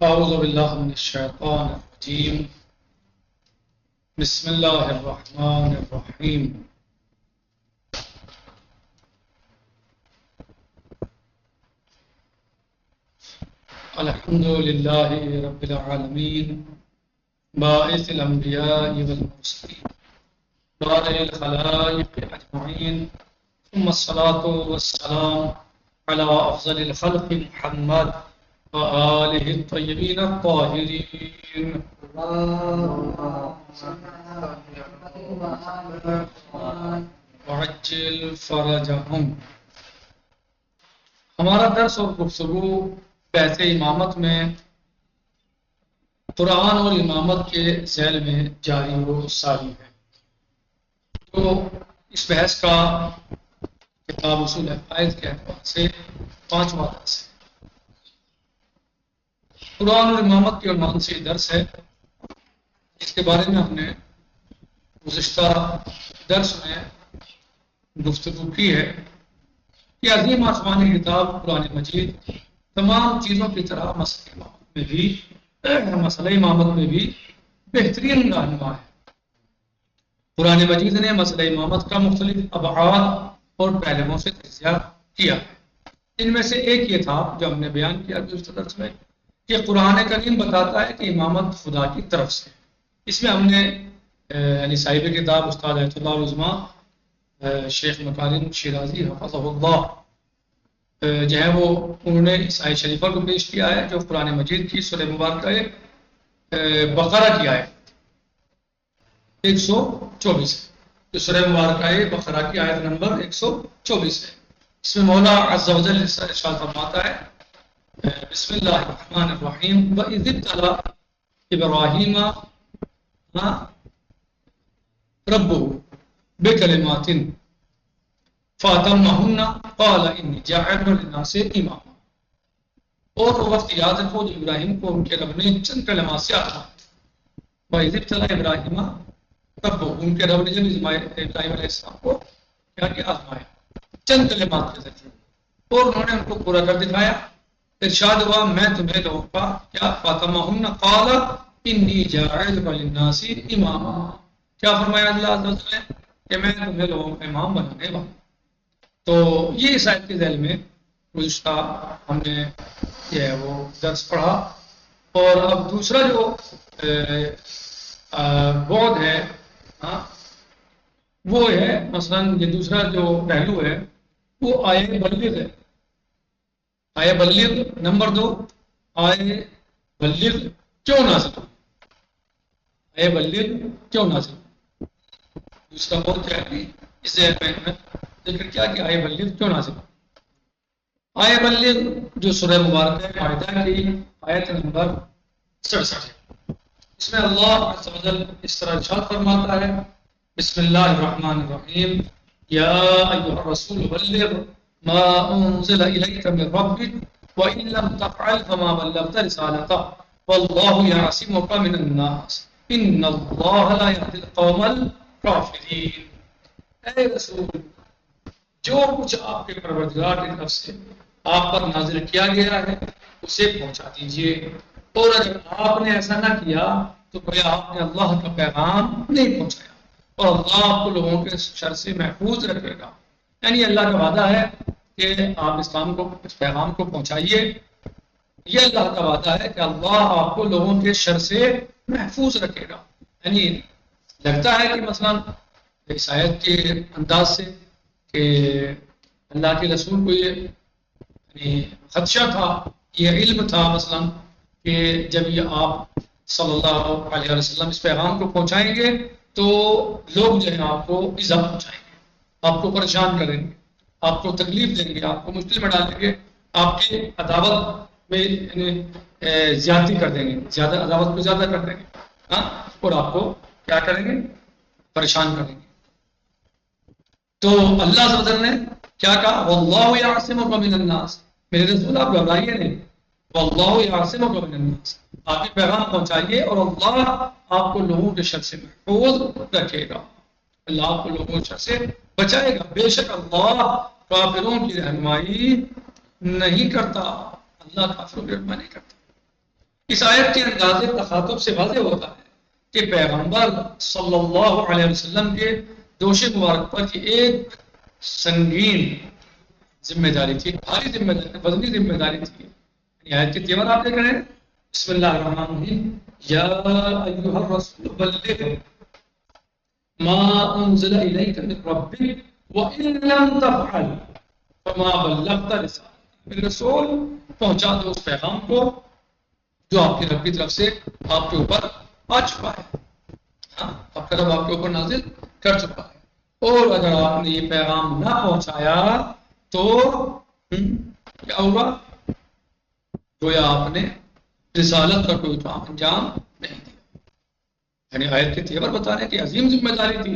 أعوذ بالله من الشيطان الرجيم. بسم الله الرحمن الرحيم. الحمد لله رب العالمين باعث الأنبياء والمرسلين بارئ الخلائق أجمعين، ثم الصلاة والسلام على أفضل الخلق محمد وآله الطيبين الطاهرين. وعجل فرجهم. ہمارا درس اور گفتگو بحث امامت میں قرآن اور امامت کے ذیل میں جاری و ساری ہے. تو اس بحث کا کتاب اصول عقائد کے اعتبار سے 5واں درس ہے. قرآن اور امامت کے عنوان سے درس ہے، اس کے بارے میں ہم نے گزشتہ درس میں گفتگو کی ہے کہ عظیم آسمانی کتاب قرآن مجید تمام چیزوں کی طرح مسئلہ امامت میں بھی بہترین رہنما ہے. قرآن مجید نے مسئلہ امامت کا مختلف ابعاد اور پہلوؤں سے تجزیہ کیا ہے. ان میں سے ایک یہ تھا جو ہم نے بیان کیا گزشتہ درس میں کہ قرآن کریم بتاتا ہے کہ امامت خدا کی طرف سے. اس میں ہم نے یعنی صاحب کتاب استاد ایت اللہ العظمہ شیخ مکارم شیرازی حفظہ اللہ جو ہے وہ انہوں نے اس آیت شریفہ کو پیش کیا ہے جو قرآن مجید کی سورہ مبارکہ بقرہ کی آیت 124 ہے. جو سورہ مبارکہ بقرہ کی آیت نمبر 124 ہے. اس میں مولا عز و جل ارشاد فرماتا ہے بسم اللہ الرحمن الرحیم وَإِذِ ابْتَلَىٰ إِبْرَاهِيمَ رَبُّهُ بِكَلِمَاتٍ فَأَتَمَّهُنَّ قَالَ إِنِّي جَاعِلٌ لِلنَّاسِ إِمَامًا. اور وہ وقت یاد رکھو جو ابراہیم کو ان کے رب نے چند کلمات سے آزمایا. وَإِذِ ابْتَلَىٰ إِبْرَاهِيمَ رَبُّهُ، ان کے رب نے جب ابراہیم علیہ السلام کو کیا آزمایا چند کلمات کے ذریعے، اور انہوں نے ان کو پورا کر دکھایا. ارشاد ہوا میں تمہیں لوگوں کا کیا فاطمہن قال انی جاعل للناس اماما. کیا فرمایا اللہ عز و جل نے کہ میں تمہیں لوگوں کا امام بنانے والا. تو یہ اس آیت کے ذیل میں گزشتہ ہم نے یہ ہے وہ درس پڑھا. اور اب دوسرا جو بعد ہے وہ ہے مثلا یہ دوسرا جو پہلو ہے وہ آیے بلغ ہے. آیے بلغ نمبر 2 آیے بلغ کیوں نازل ہوئی. آیے بلغ کیوں نازل ہوئی دوسرا بہت کیا ہے اس میں ذکر کیا کہ آیے بلغ کیوں نازل ہوئی. آیے بلغ جو سورہ مبارکہ مائدہ کی آیت نمبر 67 ہے. اس میں اللہ عز و جل اس طرح ارشاد فرماتا ہے بسم اللہ الرحمن الرحیم یا ایھا الرسول بلغ ما انزل الیک من ربک وان لم تفعل فما بلغت رسالته والله یعصمک من الناس ان اللہ لا یهدی القوم الکافرین. اے رسول جو کچھ آپ کے پروردگار کی طرف سے آپ پر نازل کیا گیا ہے اسے پہنچا دیجیے، اور اگر آپ نے ایسا نہ کیا تو گویا آپ نے اللہ کا پیغام نہیں پہنچایا اور اللہ آپ کو لوگوں کے شر سے محفوظ رکھے گا. یعنی اللہ کا وعدہ ہے کہ آپ اسلام کو اس پیغام کو پہنچائیے. یہ اللہ کا وعدہ ہے کہ اللہ آپ کو لوگوں کے شر سے محفوظ رکھے گا. یعنی لگتا ہے کہ مثلا اس آیت کے انداز سے کہ اللہ کے رسول کو یہ یعنی خدشہ تھا، یہ علم تھا مثلا کہ جب یہ آپ صلی اللہ علیہ وسلم اس پیغام کو پہنچائیں گے تو لوگ جو ہیں آپ کو ایذا پہنچائیں گے، آپ کو پریشان کریں گے، آپ کو تکلیف دیں گے، آپ کو مشکل میں ڈالیں گے، آپ کی عداوت میں زیادتی کر دیں گے، زیادہ عداوت کو زیادہ کر دیں گے اور آپ کو کیا کریں گے پریشان کریں گے. تو اللہ عز و جل نے کیا کہا واللہ یعصمک من الناس. میرے رسول آپ گھبرائیے نہیں، واللہ یعصمک من الناس، آپ یہ پیغام پہنچائیے اور اللہ آپ کو لوگوں کے شر سے محفوظ رکھے گا. اللہ آپ کو لوگوں کے شر سے بچائے گا. بے شک اللہ کافروں کی رہنمائی نہیں کرتا. اللہ کافروں کی رہنمائی نہیں کرتا. اس آیت کے انداز تخاطب سے واضح ہوتا ہے کہ پیغمبر صلی اللہ علیہ وسلم کے دوش مبارک پر یہ ایک سنگین ذمہ داری تھی، بھاری ذمہ داری، وزنی ذمہ داری تھی. یہ آیت کے تیور آپ دیکھ رہے ہیں. بسم اللہ الرحمن الرحیم. یا ایھا الرسول بلغ ما انزل الیک من ربک وان لم تفعل فما بلغت رسالته. رسول پہنچا دو اس پیغام کو جو آپ کی رب کی طرف سے آپ کے اوپر آ چکا ہے. ہاں، آپ کا رب آپ کے اوپر نازل کر چکا ہے. اور اگر آپ نے یہ پیغام نہ پہنچایا تو کیا ہوگا؟ گویا آپ نے رسالت کا کوئی کام انجام نہیں دیا. یعنی آیت کے تیور بتا رہے ہیں کہ عظیم ذمہ داری تھی.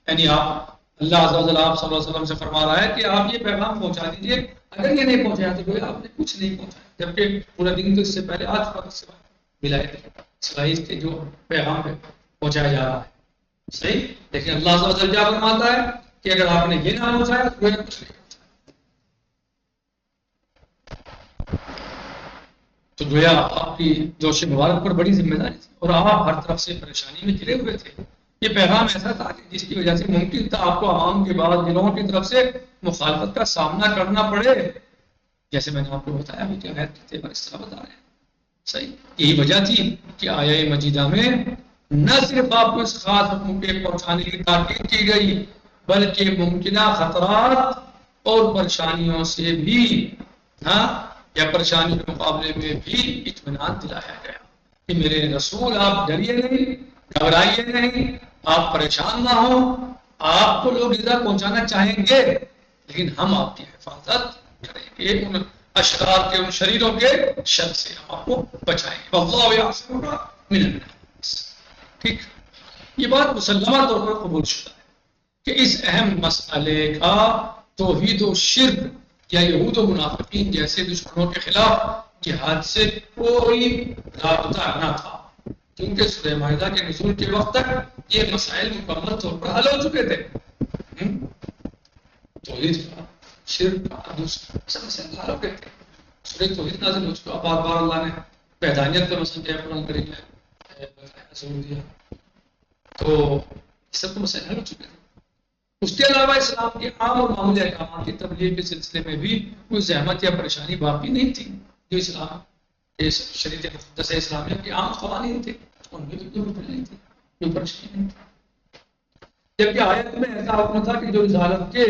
یعنی آپ اللہ عز و جل آپ صلی اللہ علیہ وسلم سے فرما رہا ہے کہ آپ یہ پیغام پہنچا دیجئے. اگر یہ نہیں پہنچایا تو گویا آپ نے کچھ نہیں پہنچایا، جبکہ پورا دن تو اس سے پہلے آ چکا تھا. ولایت کے جو پیغام پہنچایا جا رہا ہے. صحیح. لیکن اللہ عز و جل کیا فرماتا ہے کہ اگر آپ نے یہ نہ پہنچایا تو گویا کچھ نہیں. تو گویا آپ کی جوش مبارک پر بڑی ذمہ داری تھی اور آپ ہر طرف سے پریشانی میں گھرے ہوئے تھے. یہ پیغام ایسا تھا کہ جس کی وجہ سے ممکن تھا آپ کو عوام کے بعد گروہوں کی طرف سے مخالفت کا سامنا کرنا پڑے. جیسے میں نے آپ کو بتایا بھی کہ آیت کے تیور اس طرح بتا رہے ہیں. صحیح. یہی وجہ تھی کہ آیہ مجیدہ میں نہ صرف آپ کو اس خاص حکم کے پہنچانے کی تاکید کی گئی بلکہ ممکنہ خطرات اور پریشانیوں سے بھی یا پریشانی کے مقابلے میں بھی اطمینان دلایا گیا کہ میرے رسول آپ ڈریے نہیں، گھبرائیے نہیں، آپ پریشان نہ ہوں. آپ کو لوگ ایذا پہنچانا چاہیں گے لیکن ہم آپ کی حفاظت کریں گے، ان اشرار کے، ان شریروں کے شر سے ہم آپ کو بچائیں گے. واللہ یعصمک من الناس. ٹھیک. یہ بات مسلمہ طور پر قبول شدہ ہے کہ اس اہم مسئلے کا توحید و شرک یا یہود و منافقین جیسے دشمنوں کے خلاف جہاد سے کوئی رابطہ نہ تھا، کیونکہ سورہ مائدہ کے نزول کے وقت تک یہ مسائل مکمل طور پر حل ہو چکے تھے. توحید کا، شرک کا، دوسرا سب مسائل حل ہو گئے تھے. سورہ توحید نازل ہو چکا. بار بار اللہ نے وحدانیت کا مسئلہ کیا قرآن کریم میں دیا، تو یہ سب مسائل حل ہو چکے تھے. اس کے علاوہ اسلام کے عام اور معمولی احکامات کی تبلیغ کے سلسلے میں بھی کوئی زحمت یا پریشانی باقی نہیں تھی. جو اسلام شریعت مقدس اسلامیہ کے عام قوانین تھے ان میں بھی کوئی نہیں تھی، کوئی پریشانی نہیں تھی. جبکہ آیت میں ایسا حکم تھا کہ جو رسالت کے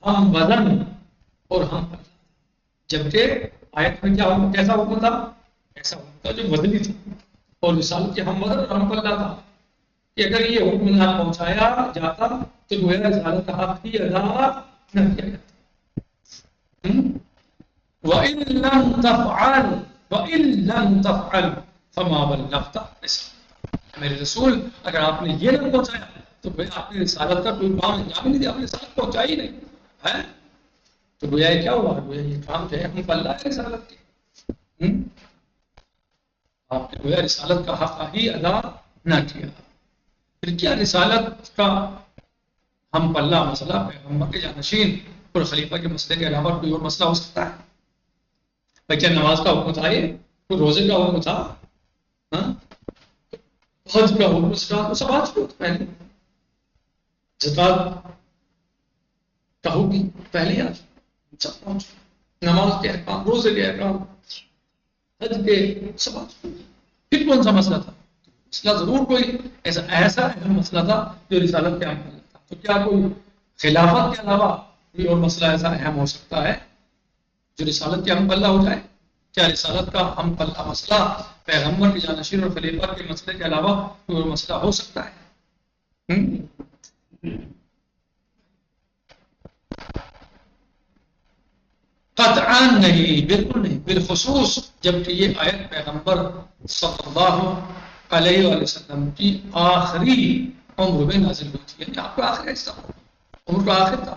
ہم وزن اور ہم پلہ، جبکہ آیت میں کیسا حکم تھا؟ ایسا حکم تھا جو وزنی تھا اور رسالت کے ہم وزن اور ہم پلہ تھا کہ اگر یہ حکم نہ پہنچایا جاتا تو گویا رسالت کا حق ہی ادا نہ کیا جاتا. وَإِن لَمْ تَفْعَلْ فَمَا بَلَّغْتَ رِسَالَتَهُ. میرے رسول اگر آپ نے یہ نہ پہنچایا تو گویا آپ نے رسالت کا کوئی کام انجام ہی نہیں دیا، آپ نے رسالت پہنچائی نہیں ہے. تو گویا کیا ہوا؟ گویا یہ کام جو ہے ہم پر اللہ ہے رسالت کے. آپ نے گویا رسالت کا حق ہی ادا نہ کیا. پھر کیا رسالت کا ہم پلہ مسئلہ پیغمبر کے جانشین اور خلیفہ کے مسئلے کے علاوہ کوئی اور مسئلہ ہو سکتا ہے؟ بھائی کیا نماز کا حکم تھا، یہ کوئی روزے کا حکم تھا، حج کا حکم، زکات سب آ چکے پہلے. زکات کا حکم پہلے آ چکا، سب پہنچ چکے. نماز کے احکام، روزے کے احکام، حج کے سب آ چکے. پھر کون سا مسئلہ تھا؟ مسئلہ ضرور کوئی ایسا اہم مسئلہ تھا جو رسالت کے عمل تھا. تو کیا کوئی خلافت کے علاوہ کوئی اور مسئلہ ایسا اہم ہو سکتا ہے جو رسالت کے ہم پلہ ہو جائے؟ کیا رسالت کا ہم پلہ مسئلہ پیغمبر کے جانشین اور خلیفہ کے مسئلے کے علاوہ کوئی اور مسئلہ ہو سکتا ہے؟ قطعاً نہیں، بالکل نہیں. بالخصوص جبکہ یہ آیت پیغمبر صلی اللہ علیہ وسلم کی آخری عمر میں نازل ہوئی تھی. یعنی آپ کا آخری حصہ عمر کا آخر تھا،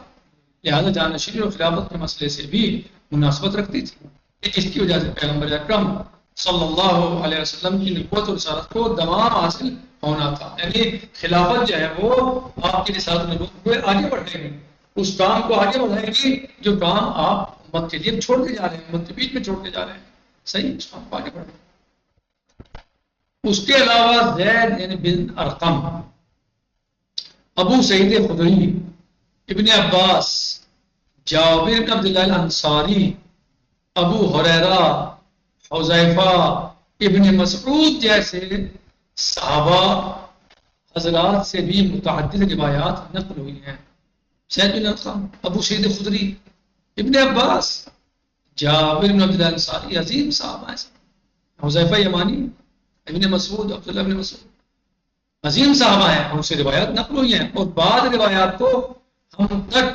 لہذا جانشینی اور خلافت کے مسئلے سے بھی مناسبت رکھتی تھی. جس کی وجہ سے پیغمبر اکرم صلی اللہ علیہ وسلم کی نبوت اور رسالت کو دوام حاصل ہونا تھا. یعنی خلافت جو ہے وہ آپ کی رسالت نبوت کو آگے بڑھے گی، اس کام کو آگے بڑھائے گی جو کام آپ امت کے لیے چھوڑ کے جا رہے ہیں، امت کے بیچ میں چھوڑ کے جا رہے ہیں. صحیح، اس کو آپ آگے بڑھیں۔ اس کے علاوہ زید یعنی بن ارقم، ابو سعید خدری، ابن عباس، جابر بن عبداللہ الانصاری، ابو ہریرہ، حذیفہ، ابن مسعود جیسے صحابہ حضرات سے بھی متعدد روایات نقل ہوئی ہیں۔ زید بن ارقم، ابو سعید خدری، ابن عباس، جابر بن عبداللہ الانصاری، عظیم صحابہ ہیں، حذیفہ یمانی، ابن مسعود، عبداللہ بن مسعود، عظیم صحابہ ہیں، ان سے روایات نقل ہوئی ہیں، اور بعض روایات تو ہم تک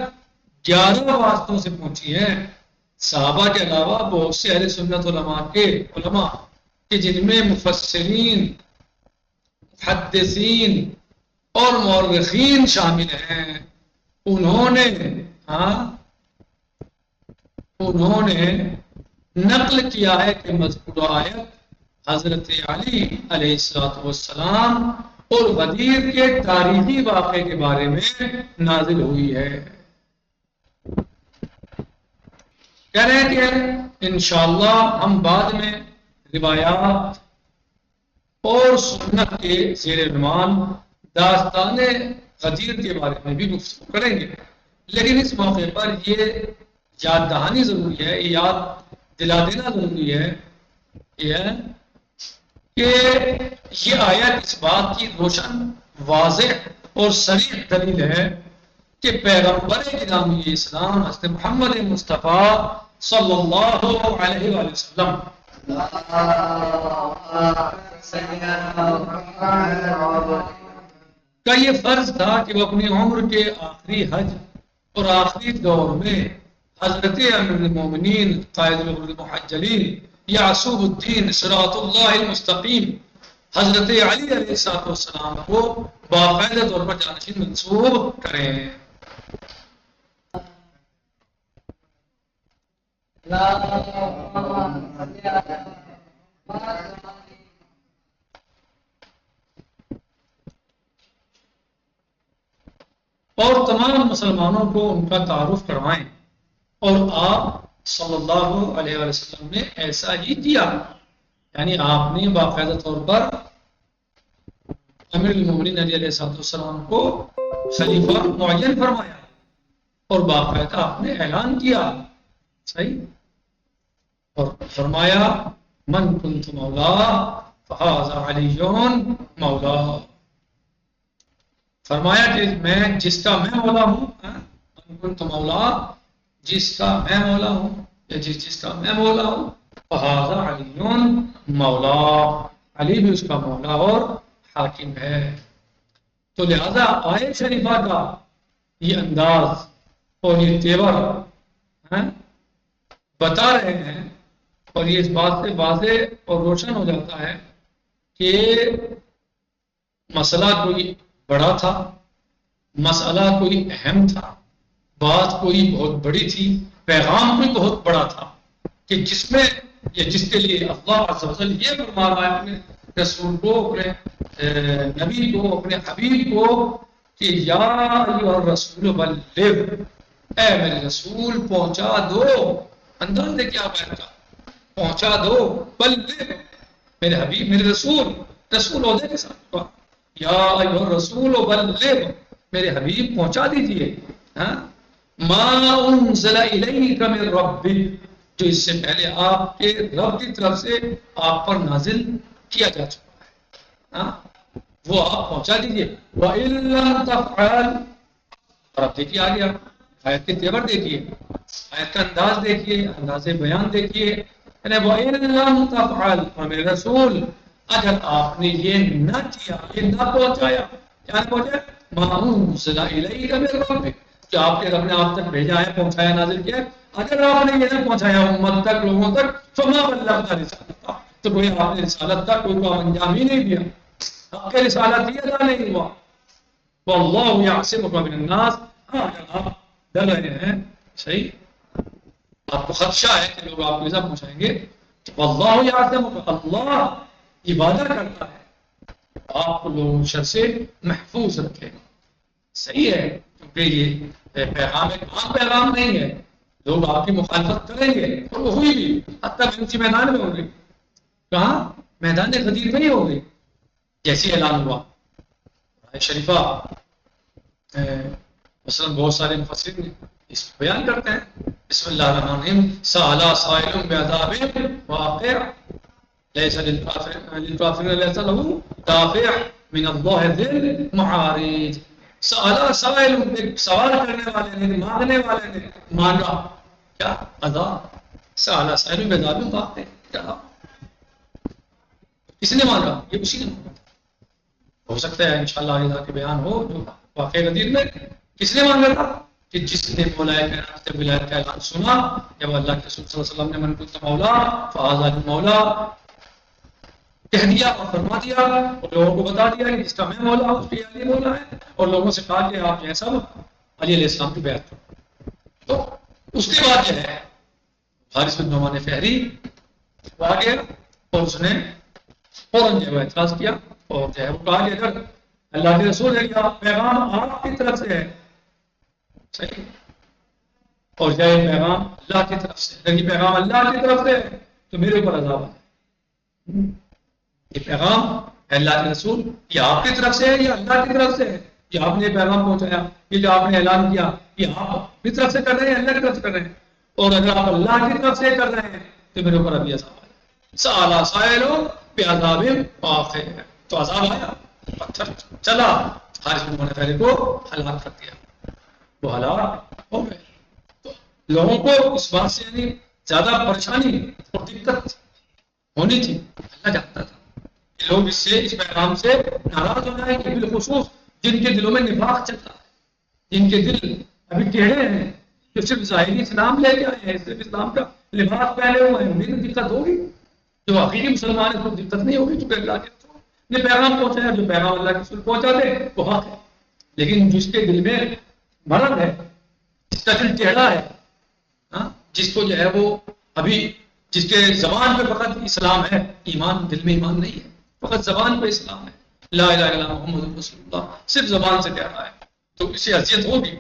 11 واسطوں سے پہنچی ہیں۔ صحابہ کے علاوہ بہت سے اہل سنت علماء کہ جن میں مفسرین، محدثین اور مورخین شامل ہیں، انہوں نے نقل کیا ہے کہ مذکورہ آیت حضرت علی علیہ السلام اور غدیر کے تاریخی واقعے کے بارے میں نازل ہوئی ہے۔ کہہ رہے ہیں کہ انشاءاللہ ہم بعد میں روایات اور سنت کے زیر عنوان داستان غدیر کے بارے میں بھی گفتگو کریں گے، لیکن اس موقع پر یہ یاد دہانی ضروری ہے، یاد دلا دینا ضروری ہے کہ یہ آیت اس بات کی روشن، واضح اور صریح دلیل ہے کہ پیغمبر گرامی اسلام حضرت محمد مصطفیٰ صلی اللہ علیہ وآلہ وسلم کا یہ فرض تھا کہ وہ اپنی عمر کے آخری حج اور آخری دور میں حضرت امیر المومنین قائد المحجلین یعصوب الدین صراط اللہ المستقیم حضرت علی علیہ السلام کو باقاعدہ طور پر جانشین منصوب کریں۔ اور تمام مسلمانوں کو ان کا تعارف کروائیں، اور آپ صلی اللہ علیہ وسلم نے ایسا ہی کیا، یعنی آپ نے باقاعدہ طور پر امیر المومنین علی علیہ السلام کو خلیفہ معین فرمایا اور باقاعدہ آپ نے اعلان کیا، صحیح، اور فرمایا من کنت مولا فہذا علی مولا، فرمایا کہ میں جس کا میں مولا ہوں، من کنت مولا جس کا میں مولا ہوں، یا جس کا میں مولا ہوں، فہذا علی مولا، علی بھی اس کا مولا اور حاکم ہے۔ تو لہذا آیت شریفہ کا یہ انداز اور یہ تیور بتا رہے ہیں، اور یہ اس بات سے واضح اور روشن ہو جاتا ہے کہ مسئلہ کوئی بڑا تھا، مسئلہ کوئی اہم تھا، بات کوئی بہت بڑی تھی، پیغام کوئی بہت بڑا تھا، کہ جس میں یا جس کے لیے اللہ عز و جل یہ فرما رہا ہے اپنے رسول کو، اپنے نبی کو، اپنے حبیب کو کہ یا ایھا الرسول بلغ، اے میرے رسول پہنچا دو، انداز دیکھیں آپ آیت کا، پہنچا دو، بلغ میرے حبیب، میرے رسول عہدے کے ساتھ، یا ایھا الرسول بلغ میرے حبیب پہنچا دیجئے ما انزل الیک من ربک، جو اس سے پہلے آپ کے رب کی طرف سے آپ پر نازل کیا جا چکا ہے، وہ آپ پہنچا دیجئے۔ وَإِن لَّمْ تَفْعَلْ، اور اب دیکھیے آگے، آیت کے تیور دیکھیے، آیت کا انداز دیکھیے، انداز بیان دیکھیے، وَإِن لَّمْ تَفْعَلْ، اور میرے رسول اگر آپ نے یہ نہ کیا، یہ نہ پہنچایا، کیا نہ پہنچایا، مَا أُنزِلَ إِلَيْكَ مِن رَّبِّكَ، جو آپ کے رب نے آپ تک بھیجا ہے، پہنچایا، نازل کیا، اگر آپ نے یہ نہ پہنچایا امت تک، لوگوں تک، فَمَا بَلَّغْتَ رِسَالَتَهُ، تو کوئی آپ نے رسالت کا کوئی کام انجام ہی نہیں دیا، حق کے رسالت ہی ادا نہیں ہوا۔ وَاللَّهُ يَعْصِمُكَ مِنَ النَّاسِ، اگر آپ ڈر رہے ہیں، صحیح، آپ کو خدشہ ہے کہ لوگ آپ کو ایسا پہنچائیں گے، وَاللَّهُ يَعْصِمُكَ، اللہ عبادت کرتا ہے، آپ کو لوگوں شر سے محفوظ رکھے گا، صحیح ہے، کیونکہ یہ پیغام ایک عام پیغام نہیں ہے، لوگ آپ کی مخالفت کریں گے اور وہ ہوئی بھی، حتیٰ اسی میدان میں ہو گئی. کہاں؟ میدان غدیر میں ہی ہو گئی. جیسے اعلان ہوا آیت شریفہ مثلا بہت سارے مفسرین اس بیان کرتے ہیں. بسم اللہ الرحمن الرحیم سأل سائل بعذاب واقع ليس للكافرين ليس له دافع من الله ذي المعارج. سأل سائل، ایک سوال کرنے والے نے، مانگنے والے نے مانگا کیا؟ عذاب. سأل سائل بعذاب واقع، کیا کس نے مانگا؟ یہ اسی نے مانگا. ہو سکتا ہے انشاءاللہ آگے جا کے بیان ہو جو واقع غدیر میں کس نے مانگا تھا کہ جس نے مولا کائنات سے ولایت کا اعلان سنا، جب اللہ کے رسول صلی اللہ علیہ وسلم نے من کنت مولا فہذا المولا کہہ دیا اور فرما دیا اور لوگوں کو بتا دیا کہ جس کا میں مولا ہوں اس کی علی مولا ہے، اور لوگوں سے کہا کہ آپ جو ہے سب علی علیہ السلام کی بیعت کرو. تو اس کے بعد جو ہے حارث بن نعمان فہری آ گیا اور اس نے فوراً جو ہے اعتراض کیا اور جو ہے وہ کہا کہ اگر اللہ کے رسول ہے یا پیغام آپ کی طرف سے ہے صحیح، اور جو ہے پیغام اللہ کی طرف سے، اگر یہ پیغام اللہ کی طرف سے ہے تو میرے اوپر عذاب ہے. یہ پیغام ہے اللہ کے رسول یہ آپ کی طرف سے ہے یا اللہ کی طرف سے ہے؟ یہ آپ نے پیغام پہنچایا، یہ جو آپ نے اعلان کیا یہ آپ کی طرف سے کر رہے ہیں اللہ کی طرف سے کر رہے ہیں؟ اور اگر آپ اللہ کی طرف سے کر رہے ہیں تو میرے اوپر ابھی عذاب ہے. سالا سائلو بعذاب واقع، تو عذاب آیا، پتھر چلا، حارث بن نعمان فہری کو ہلاک کر دیا. وہ ہلاک ہو گئے. تو لوگوں کو اس بات سے یعنی زیادہ پریشانی اور دقت ہونی تھی، اللہ جانتا تھا کہ لوگ اس سے اس پیغام سے ناراض ہو جائیں گے، بالخصوص جن کے دلوں میں نفاق چلتا ہے، جن کے دل ابھی ٹیڑھے ہیں، جو صرف ظاہری اسلام لے کے آئے ہیں، صرف اسلام کا لباس پہنے ہوئے ہیں، انہیں تو دقت ہوگی. جو حقیقی مسلمان ہیں تو دقت نہیں ہوگی کیونکہ اللہ کے رسول نے پیغام پہنچایا، جو پیغام اللہ کے رسول پہنچا دے وہ حق ہے. لیکن جس کے دل میں مرض ہے، جس کا دل ٹیڑھا ہے، جس کو جو ہے وہ ابھی جس کے زبان پہ فقط اسلام ہے، ایمان دل میں ایمان نہیں ہے، فقط زبان پہ اسلام ہے، لا الہ الا اللہ محمد رسول اللہ صرف زبان سے کہہ رہا ہے، تو اسے اذیت ہوگی،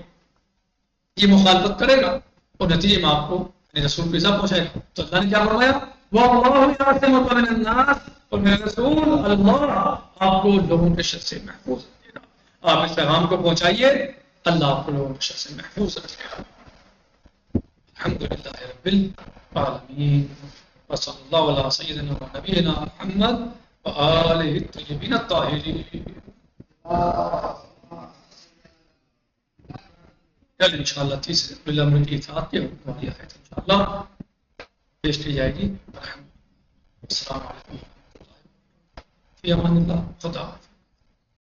یہ مخالفت کرے گا اور نتیجے میں آپ کو رسول کو ایسا پہنچائے گا. تو اللہ نے کیا فرمایا؟ وَاللَّهُ يَعْصِمُكَ مِنَ النَّاسِ، اور میرے رسول اللہ آپ کو لوگوں کے شر سے محفوظ رکھے گا. آپ اس پیغام کو پہنچائیے، اللہ آپ کو لوگوں کے شر سے محفوظ رکھے گا. الحمدللہ رب العالمین، وصلی اللہ علی سیدنا و نبینا محمد وآلہ الطیبین الطاہرین. کل انشاءاللہ تیسرے اولي الامر کی اطاعت کے حکم والی آیت انشاءاللہ پیش کی جائے گی. السلام علیکم، فی امان اللہ، خدا حافظ.